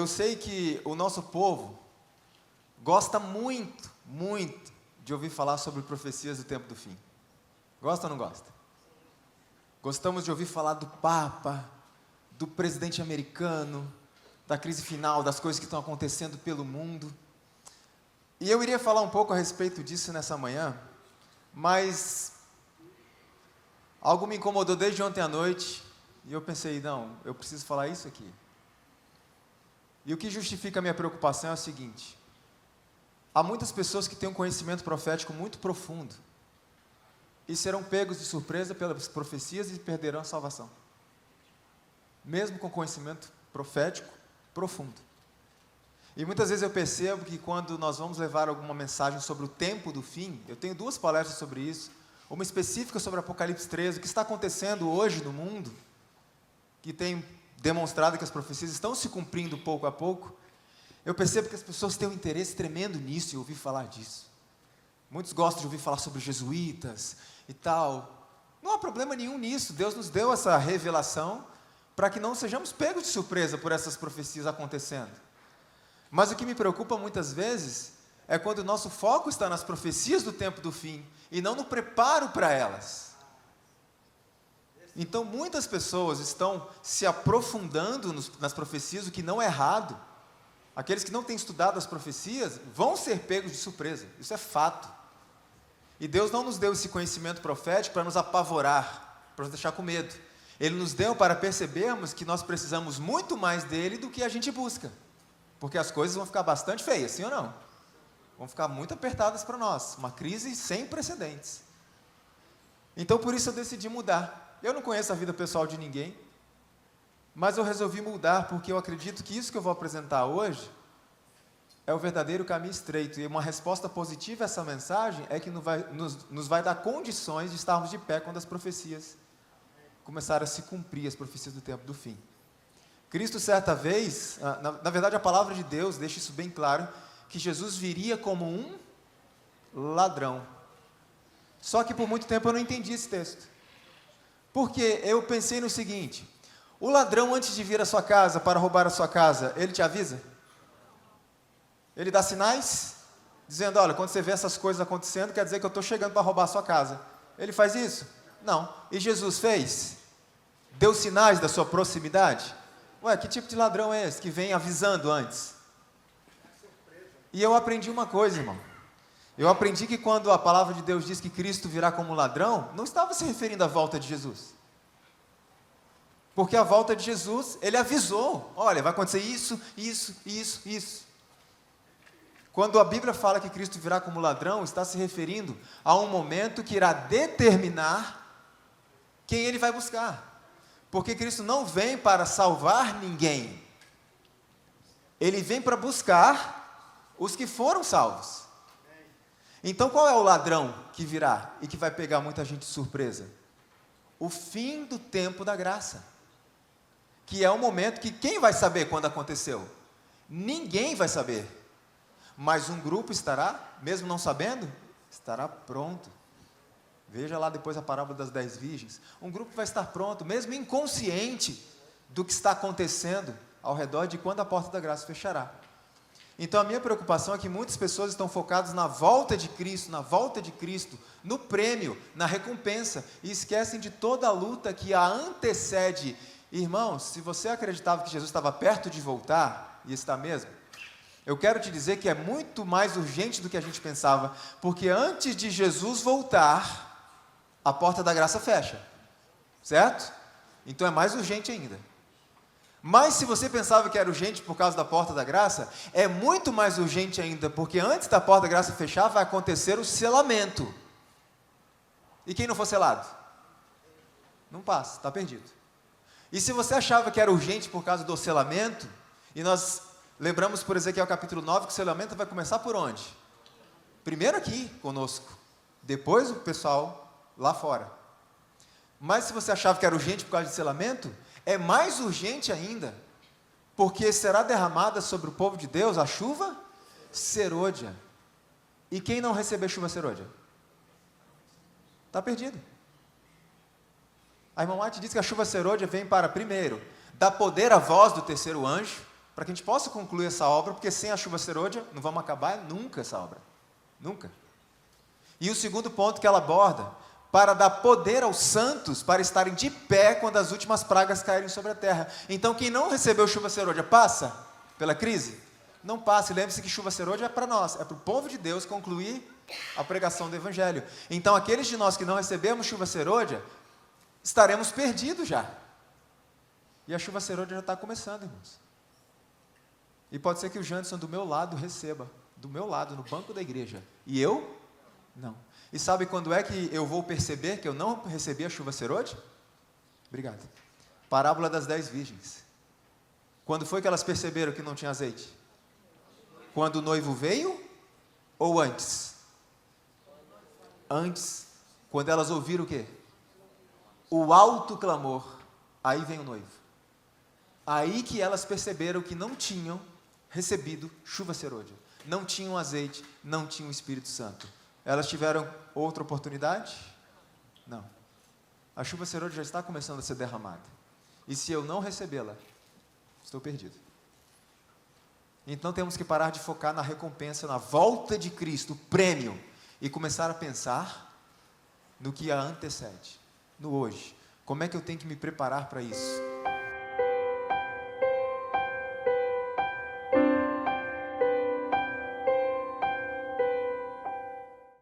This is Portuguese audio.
eu sei que o nosso povo gosta muito, muito de ouvir falar sobre profecias do tempo do fim. Gosta ou não gosta? Gostamos de ouvir falar do Papa, do presidente americano, da crise final, das coisas que estão acontecendo pelo mundo. E eu iria falar um pouco a respeito disso nessa manhã, mas algo me incomodou desde ontem à noite, e eu pensei, não, eu preciso falar isso aqui. E o que justifica a minha preocupação é o seguinte: há muitas pessoas que têm um conhecimento profético muito profundo, e serão pegos de surpresa pelas profecias e perderão a salvação, mesmo com conhecimento profético profundo. E muitas vezes eu percebo que quando nós vamos levar alguma mensagem sobre o tempo do fim, eu tenho 2 palestras sobre isso, uma específica sobre Apocalipse 13, o que está acontecendo hoje no mundo, que tem demonstrado que as profecias estão se cumprindo pouco a pouco. Eu percebo que as pessoas têm um interesse tremendo nisso e ouvir falar disso. Muitos gostam de ouvir falar sobre os jesuítas e tal. Não há problema nenhum nisso. Deus nos deu essa revelação para que não sejamos pegos de surpresa por essas profecias acontecendo. Mas o que me preocupa muitas vezes é quando o nosso foco está nas profecias do tempo do fim e não no preparo para elas. Então muitas pessoas estão se aprofundando nas profecias, o que não é errado. Aqueles que não têm estudado as profecias vão ser pegos de surpresa, isso é fato. E Deus não nos deu esse conhecimento profético para nos apavorar, para nos deixar com medo. Ele nos deu para percebermos que nós precisamos muito mais dele do que a gente busca. Porque as coisas vão ficar bastante feias, sim ou não? Vão ficar muito apertadas para nós, uma crise sem precedentes. Então por isso eu decidi mudar. Eu não conheço a vida pessoal de ninguém, mas eu resolvi mudar porque eu acredito que isso que eu vou apresentar hoje é o verdadeiro caminho estreito. E uma resposta positiva a essa mensagem é que nos vai dar condições de estarmos de pé quando as profecias começarem a se cumprir, as profecias do tempo do fim. Cristo, certa vez, na verdade a palavra de Deus deixa isso bem claro, que Jesus viria como um ladrão. Só que por muito tempo eu não entendi esse texto. Porque eu pensei no seguinte: o ladrão, antes de vir à sua casa para roubar a sua casa, ele te avisa? Ele dá sinais? Dizendo, olha, quando você vê essas coisas acontecendo, quer dizer que eu estou chegando para roubar a sua casa. Ele faz isso? Não. E Jesus fez? Deu sinais da sua proximidade? Ué, que tipo de ladrão é esse que vem avisando antes? E eu aprendi uma coisa, irmão. Eu aprendi que quando a palavra de Deus diz que Cristo virá como ladrão, não estava se referindo à volta de Jesus. Porque a volta de Jesus, ele avisou, olha, vai acontecer isso, isso, isso, isso. Quando a Bíblia fala que Cristo virá como ladrão, está se referindo a um momento que irá determinar quem ele vai buscar. Porque Cristo não vem para salvar ninguém. Ele vem para buscar os que foram salvos. Então qual é o ladrão que virá e que vai pegar muita gente de surpresa? O fim do tempo da graça. Que é um momento que quem vai saber quando aconteceu? Ninguém vai saber. Mas um grupo estará, mesmo não sabendo, estará pronto. Veja lá depois a parábola das 10 virgens. Um grupo vai estar pronto, mesmo inconsciente do que está acontecendo ao redor de quando a porta da graça fechará. Então a minha preocupação é que muitas pessoas estão focadas na volta de Cristo, no prêmio, na recompensa, e esquecem de toda a luta que a antecede. Irmãos, se você acreditava que Jesus estava perto de voltar, e está mesmo, eu quero te dizer que é muito mais urgente do que a gente pensava, porque antes de Jesus voltar, a porta da graça fecha, certo? Então é mais urgente ainda. Mas se você pensava que era urgente por causa da porta da graça, é muito mais urgente ainda, porque antes da porta da graça fechar, vai acontecer o selamento. E quem não for selado? Não passa, está perdido. E se você achava que era urgente por causa do selamento, e nós lembramos por Ezequiel capítulo 9, que o selamento vai começar por onde? Primeiro aqui conosco, depois o pessoal lá fora. Mas se você achava que era urgente por causa de selamento, é mais urgente ainda, porque será derramada sobre o povo de Deus a chuva serôdia. E quem não receber chuva serôdia? Está perdido. A irmã Mate diz que a chuva serôdia vem para, primeiro, dar poder à voz do terceiro anjo, para que a gente possa concluir essa obra, porque sem a chuva serôdia não vamos acabar nunca essa obra. Nunca. E o segundo ponto que ela aborda, para dar poder aos santos para estarem de pé quando as últimas pragas caírem sobre a terra. Então, quem não recebeu chuva serôdia passa pela crise? Não passa. E lembre-se que chuva serôdia é para nós, é para o povo de Deus concluir a pregação do Evangelho. Então, aqueles de nós que não recebemos chuva serôdia, estaremos perdidos já. E a chuva serôdia já está começando, irmãos. E pode ser que o Janderson do meu lado receba, do meu lado, no banco da igreja. E eu, não. E sabe quando é que eu vou perceber que eu não recebi a chuva serôdia? Obrigado. Parábola das 10 virgens. Quando foi que elas perceberam que não tinha azeite? Quando o noivo veio ou antes? Antes. Quando elas ouviram o quê? O alto clamor. Aí vem o noivo. Aí que elas perceberam que não tinham recebido chuva serôdia. Não tinham azeite, não tinham o Espírito Santo. Elas tiveram outra oportunidade? Não. A chuva serôdia já está começando a ser derramada. E se eu não recebê-la, estou perdido. Então temos que parar de focar na recompensa, na volta de Cristo, o prêmio, e começar a pensar no que a antecede, no hoje. Como é que eu tenho que me preparar para isso?